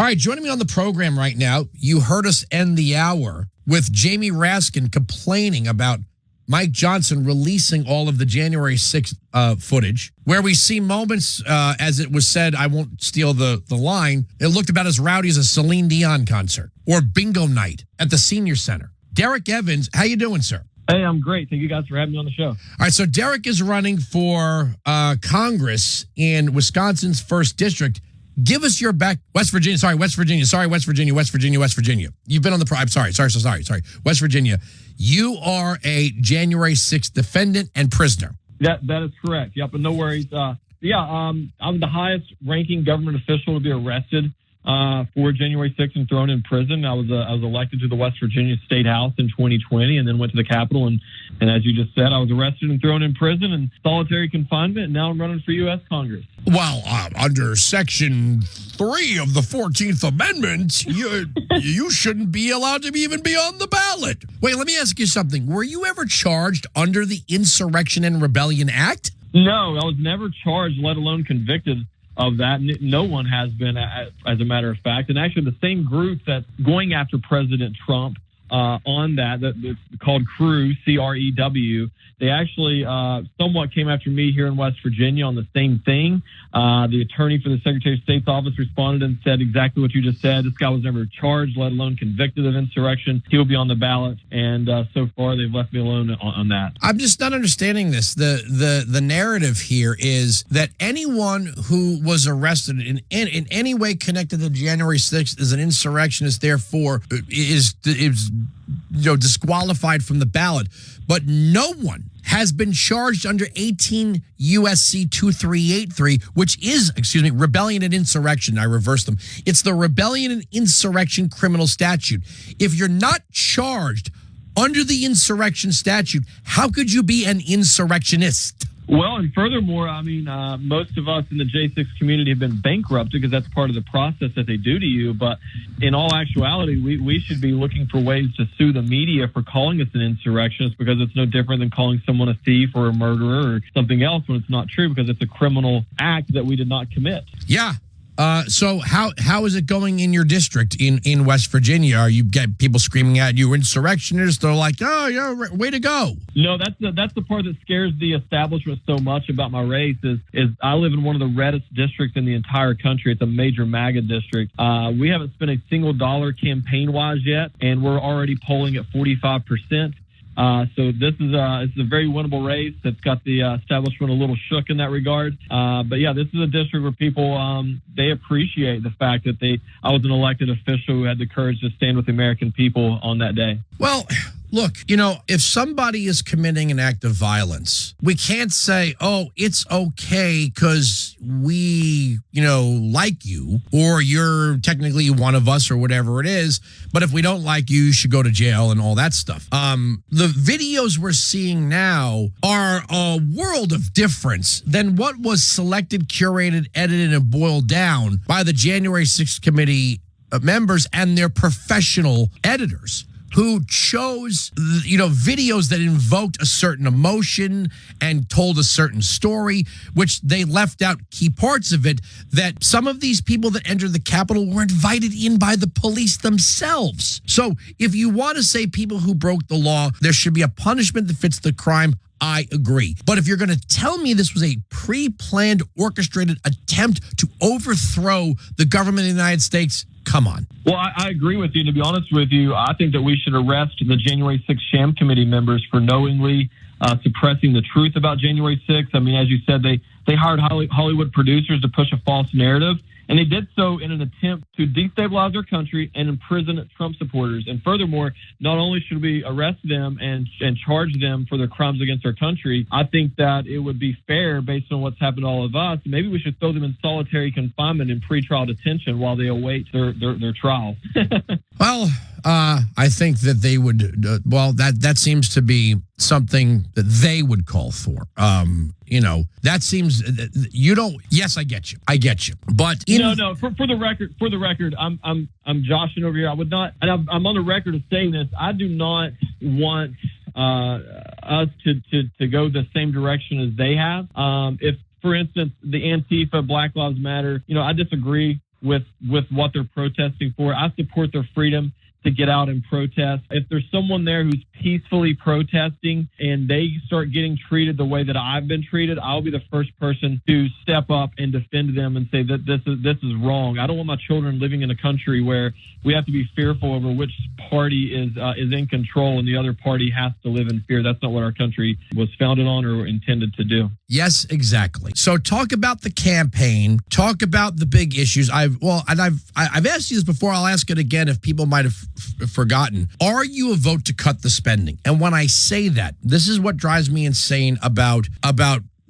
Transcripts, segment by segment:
right, joining me on the program right now, you heard us end the hour with Jamie Raskin complaining about Mike Johnson releasing all of the January 6th footage, where we see moments, as it was said, I won't steal the line, it looked about as rowdy as a Celine Dion concert or bingo night at the Senior Center. Derrick Evans, how you doing, sir? Hey, I'm great. Thank you guys for having me on the show. All right, so Derrick is running for Congress in Wisconsin's 1st District. Give us your West Virginia. You've been on the I'm sorry. West Virginia. You are a January 6th defendant and prisoner. That is correct. Yep, but no worries. I'm the highest ranking government official to be arrested for January 6th and thrown in prison. I was elected to the West Virginia State House in 2020 and then went to the Capitol. And as you just said, I was arrested and thrown in prison and solitary confinement. And now I'm running for U.S. Congress. Well, under Section 3 of the 14th Amendment, you shouldn't be allowed to even be on the ballot. Wait, let me ask you something. Were you ever charged under the Insurrection and Rebellion Act? No, I was never charged, let alone convicted of that. No one has been, as a matter of fact. And actually, the same group that's going after President Trump on that's called CREW, C-R-E-W, they actually somewhat came after me here in West Virginia on the same thing. The attorney for the Secretary of State's office responded and said exactly what you just said. This guy was never charged, let alone convicted of insurrection. He'll be on the ballot. And so far, they've left me alone on that. I'm just not understanding this. The narrative here is that anyone who was arrested in any way connected to January 6th is an insurrectionist, therefore is disqualified from the ballot. But no one has been charged under 18 U.S.C. 2383, which is, rebellion and insurrection. I reversed them. It's the rebellion and insurrection criminal statute. If you're not charged under the insurrection statute, how could you be an insurrectionist? Well, and furthermore, I mean, most of us in the J6 community have been bankrupted because that's part of the process that they do to you. But in all actuality, we should be looking for ways to sue the media for calling us an insurrectionist, because it's no different than calling someone a thief or a murderer or something else when it's not true, because it's a criminal act that we did not commit. Yeah. So how is it going in your district in West Virginia? Are you get people screaming at you insurrectionists? They're like, oh, yeah, way to go. No, that's the part that scares the establishment so much about my race is I live in one of the reddest districts in the entire country. It's a major MAGA district. We haven't spent a single dollar campaign-wise yet, and we're already polling at 45%. So this is it's a very winnable race that's got the establishment a little shook in that regard. But yeah, this is a district where people they appreciate the fact that I was an elected official who had the courage to stand with the American people on that day. Well, look, if somebody is committing an act of violence, we can't say, oh, it's okay because we, like you, or you're technically one of us or whatever it is. But if we don't like you, you should go to jail and all that stuff. The videos we're seeing now are a world of difference than what was selected, curated, edited, and boiled down by the January 6th committee members and their professional editors, who chose, videos that invoked a certain emotion and told a certain story, which they left out key parts of it, that some of these people that entered the Capitol were invited in by the police themselves. So if you want to say people who broke the law, there should be a punishment that fits the crime, I agree. But if you're going to tell me this was a pre-planned, orchestrated attempt to overthrow the government of the United States, come on. Well, I agree with you. To be honest with you, I think that we should arrest the January 6th sham committee members for knowingly suppressing the truth about January 6th. I mean, as you said, they hired Hollywood producers to push a false narrative, and they did so in an attempt to destabilize our country and imprison Trump supporters. And furthermore, not only should we arrest them and charge them for their crimes against our country, I think that it would be fair, based on what's happened to all of us, maybe we should throw them in solitary confinement in pretrial detention while they await their trial. Well, I think that they would, that seems to be something that they would call for. That seems, yes, I get you. But no, for the record, I'm joshing over here. I would not, and I'm on the record of saying this, I do not want us to go the same direction as they have. If, for instance, the Antifa, Black Lives Matter, I disagree with what they're protesting for. I support their freedom to get out and protest. If there's someone there who's peacefully protesting and they start getting treated the way that I've been treated, I'll be the first person to step up and defend them and say that this is wrong. I don't want my children living in a country where we have to be fearful over which party is in control and the other party has to live in fear. That's not what our country was founded on or intended to do. Yes, exactly. So talk about the campaign. Talk about the big issues. I've asked you this before. I'll ask it again if people might have forgotten. Are you a vote to cut the spending? And when I say that, this is what drives me insane about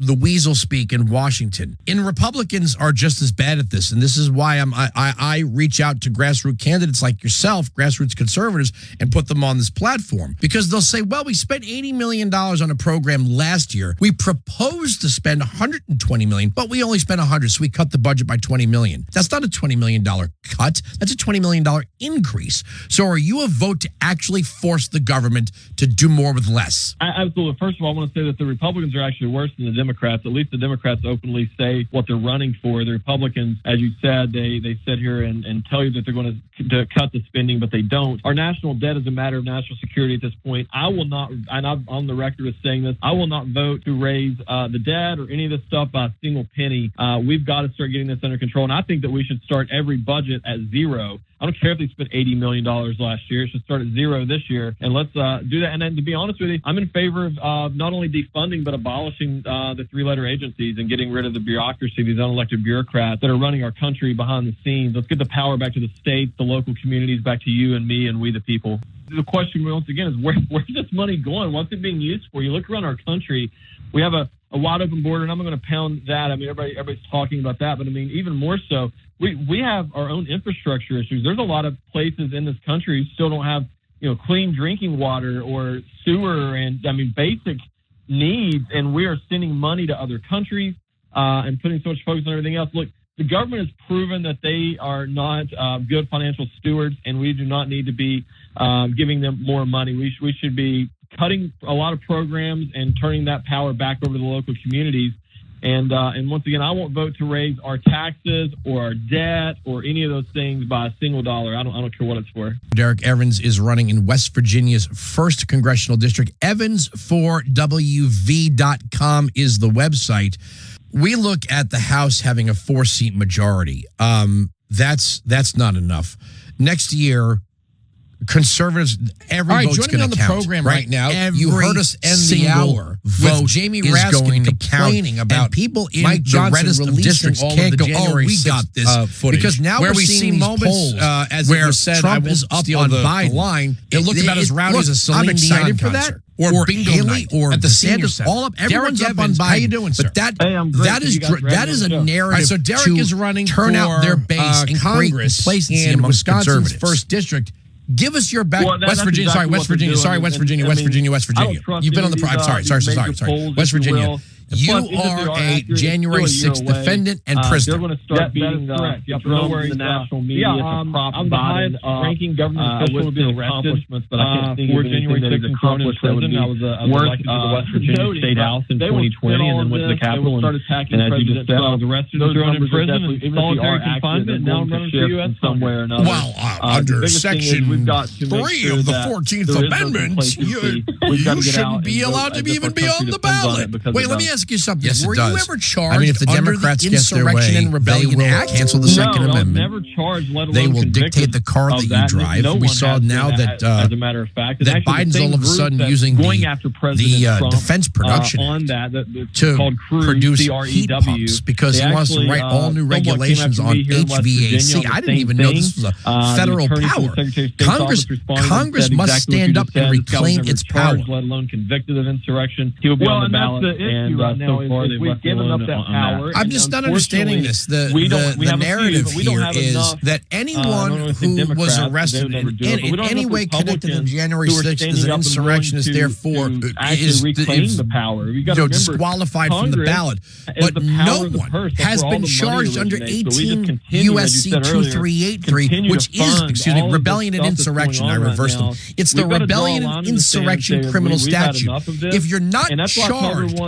the weasel speak in Washington. And Republicans are just as bad at this. And this is why I reach out to grassroots candidates like yourself, grassroots conservatives, and put them on this platform. Because they'll say, well, we spent $80 million on a program last year. We proposed to spend $120 million, but we only spent $100, so we cut the budget by $20 million. That's not a $20 million cut. That's a $20 million increase. So are you a vote to actually force the government to do more with less? Absolutely. First of all, I want to say that the Republicans are actually worse than the Democrats. At least the Democrats openly say what they're running for. The Republicans, as you said, they sit here and tell you that they're going to cut the spending, but they don't. Our national debt is a matter of national security at this point. I will not, and I'm on the record as saying this, I will not vote to raise the debt or any of this stuff by a single penny. We've got to start getting this under control, and I think that we should start every budget at zero. I don't care if they spent $80 million last year. It should start at zero this year. And let's do that. And then to be honest with you, I'm in favor of not only defunding, but abolishing the three-letter agencies and getting rid of the bureaucracy, these unelected bureaucrats that are running our country behind the scenes. Let's get the power back to the states, the local communities, back to you and me and we the people. The question, once again, is where's this money going? What's it being used for? You look around our country, we have a wide open border, and I'm not going to pound that. I mean, everybody's talking about that, but I mean, even more so, we have our own infrastructure issues. There's a lot of places in this country who still don't have, clean drinking water or sewer and, basic needs, and we are sending money to other countries and putting so much focus on everything else. Look, the government has proven that they are not good financial stewards, and we do not need to be giving them more money. We should be cutting a lot of programs and turning that power back over to the local communities. And once again, I won't vote to raise our taxes or our debt or any of those things by a single dollar. I don't care what it's for. Derrick Evans is running in West Virginia's 1st congressional district. Evans4WV.com is the website. We look at the House having a 4-seat majority. That's not enough. Next year, conservatives, every vote's going to count. Joining on the program right now, you heard us end the hour with Jamie Raskin complaining about people in the reddest of districts can't go, we got this footage. Because now we're seeing these polls as where Trump is up on Biden. Line, it looked about as rowdy as a Celine Dion concert. Or Bingo Haley or the Sanders, all up. Everyone's up on Biden. How you doing, sir? But that is a narrative. So Derrick is running turn out their base in Congress in Wisconsin's 1st district. Give us your back. West Virginia. You've been on the prime. Sorry. West Virginia. You are a January 6th defendant and prisoner. They're going to start beating the national media. I'm the highest ranking government official with accomplishments, but I can't think of anything that is accomplished that would be worth elected to the West Virginia State House in 2020 and then went to the Capitol. And as you just said, I was arrested and thrown in prison and solitary confinement. Now I'm running for U.S. somewhere or another. Well, under Section 3 of the 14th Amendment, you shouldn't be allowed to even be on the ballot. Wait, let me ask you something. Yes, were you ever charged if the Democrats get their way, and Rebellion they will cancel the Second Amendment. Never charged, let alone they will dictate the car that you drive. We saw now that, as a matter of fact, that Biden's all of a sudden using the Defense Production Act to produce heat pumps because he wants to write all new regulations on HVAC. I didn't even know this was a federal power. Congress must stand up and reclaim its power. Let alone convicted of insurrection. He will be on the ballot. And so far, we've given up that power. I'm just not understanding this. The narrative here is that anyone who was arrested in any way connected to January 6th is an insurrectionist, therefore is disqualified from the ballot. But no one has been charged under 18 U.S.C. 2383, which is, rebellion and insurrection. I reversed them. It's the rebellion and insurrection criminal statute. If you're not charged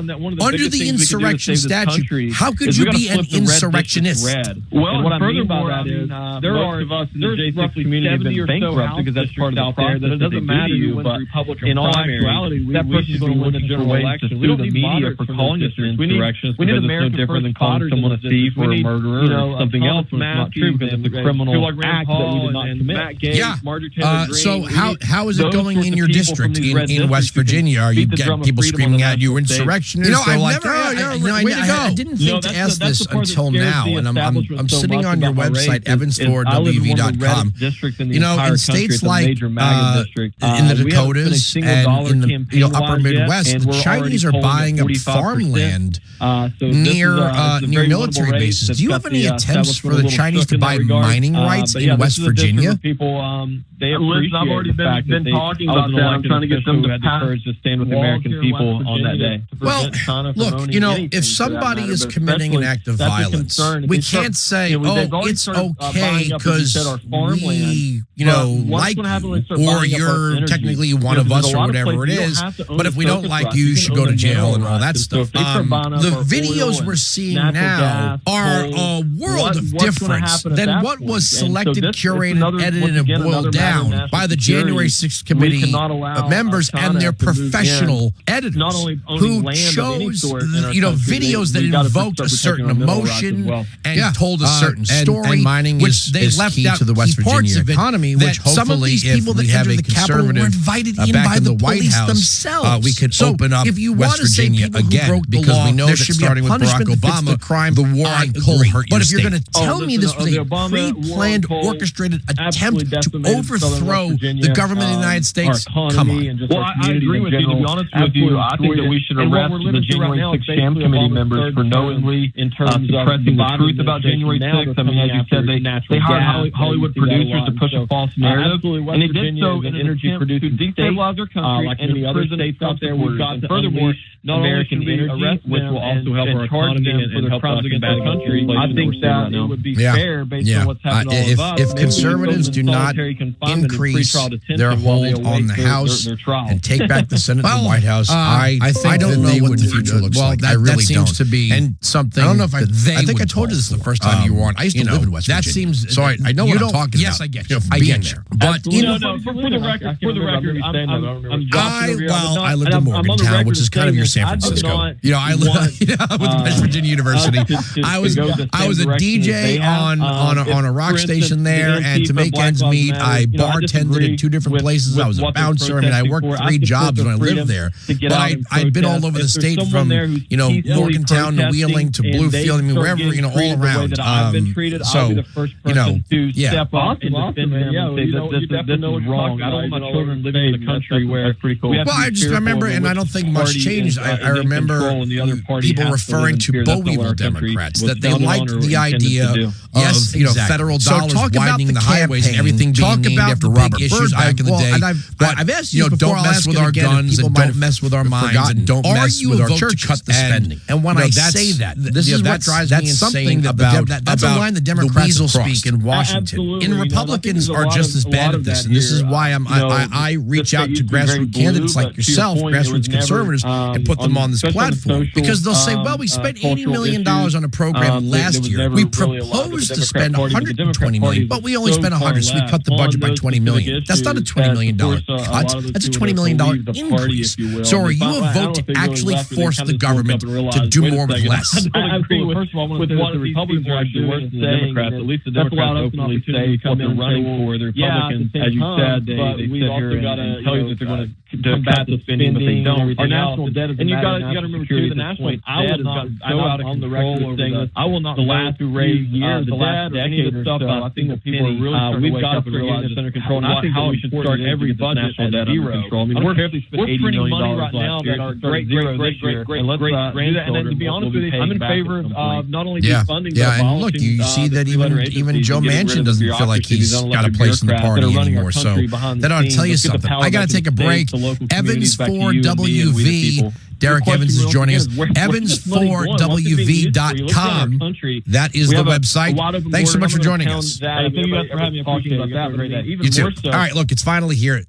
under the insurrection statute, how could you be an insurrectionist? Well, what I mean by that is most of us in the J6 community have been bankrupt because that's part of the process. That it doesn't matter you, but in all actuality, we should be looking for ways to sue the media for calling us an insurrectionist because it's no different than calling someone a thief or a murderer or something else when it's not true because it's a criminal act that we did not commit. Yeah. So how is it going in your district in West Virginia? Are you getting people screaming at you insurrectionists? I didn't think to ask this until now, and I'm sitting on your website, evans4wv.com. In states like in the Dakotas and in the upper Midwest, the Chinese are buying up farmland near military bases. Do you have any attempts for the Chinese to buy mining rights in West Virginia? I've already been talking about that. I'm trying to get them to courage to stand with the American people on that day. Well, look, if somebody is committing an act of violence, we can't say, oh, it's okay because we, like you, or you're technically one of us or whatever it is. But if we don't like you, you should go to jail and all that stuff. The videos we're seeing now are a world of difference than what was selected, curated, edited, and boiled down by the January 6th committee members and their professional editors who chose videos that invoked a certain emotion and told a certain story, and mining which they left key out to the West Virginia economy, which hopefully some of these people that entered the Capitol were invited in by the police themselves. We could open up if you West Virginia again, because we know that starting with Barack Obama, the war on coal hurt your But if state. you're going to tell me this was a pre-planned, orchestrated attempt to overthrow the government of the United States, come on. Well, I agree with you. To be honest with you, I think that we should arrest the January 6th sham committee members for knowingly suppressing the truth about January 6th. I mean, as you said, they hired Hollywood producers to push a false narrative, and they did so in an attempt to destabilize their country and imprison states out there. We've got to furthermore American energy, which will also help our economy and help us against our country. I think that it would be fair based on what's happened to all of us. If conservatives do not increase their hold on the House and take back the Senate and the White House, I don't know what the future looks like. I really don't. To be and something. I don't know if I think I told you this the first time you were on. I used to live in West Virginia. That seems so. I know what I'm talking about. Yes, I get you. I get there. But for the record, I lived in Morgantown, which is kind of your San Francisco. I lived with West Virginia University. I was a DJ on a rock station there, and to make ends meet, I bartended at 2 different places. I was a bouncer. I mean, I worked 3 jobs when I lived there. But I'd been all over the state, from Morgantown to Wheeling to Bluefield. I mean, wherever, all around. So, step up and defend them and say that this is wrong. I don't want my children living in a country where well, I just remember, and I don't think much changed. I remember people referring to Bowieville Democrats, that they liked the idea of federal dollars widening the highways and everything being named after Robert Byrd back in the day. But I've asked you before, don't mess with our guns and don't mess with our minds and don't mess with our churches. Cut the spending. And when I say that, this is what drives me insane about that's a line the Democrats speak in Washington. And Republicans are just as bad at this. And this is why I reach out to grassroots candidates like yourself, grassroots conservatives, and put them on this platform. Because they'll say, well, we spent $80 million on a program last year. We proposed to spend $120 million, but we only spent $100, so we cut the budget by $20 million. That's not a $20 million cut. That's a $20 million increase. So are you a vote to actually force the government to do more with less? I agree with what the Republicans are actually worse than the Democrats. At least the Democrats openly say what they're running for. The Republicans, as you said, they sit here and tell you that they're going to combat the spending, but they don't. Our national debt is and you got to remember too, the national I will not go out of control over saying I will not the last few years, the last decade or so. I think that people are really we've got to realize it's under control. And I think we should start every budget at zero. I mean, we're printing money right now that are great, and let's do that. And then to be honest with you, I'm in favor of not only defunding, but and look, you see that even Joe Manchin doesn't feel like he's got a place in the party anymore. So that ought to tell you something. I got to take a break. Evans for WV. Derrick Evans is joining us. Evans4wv.com. That is the website. Thanks so much for joining us. Thank you guys for having me. Appreciate it. You too. All right, look, it's finally here.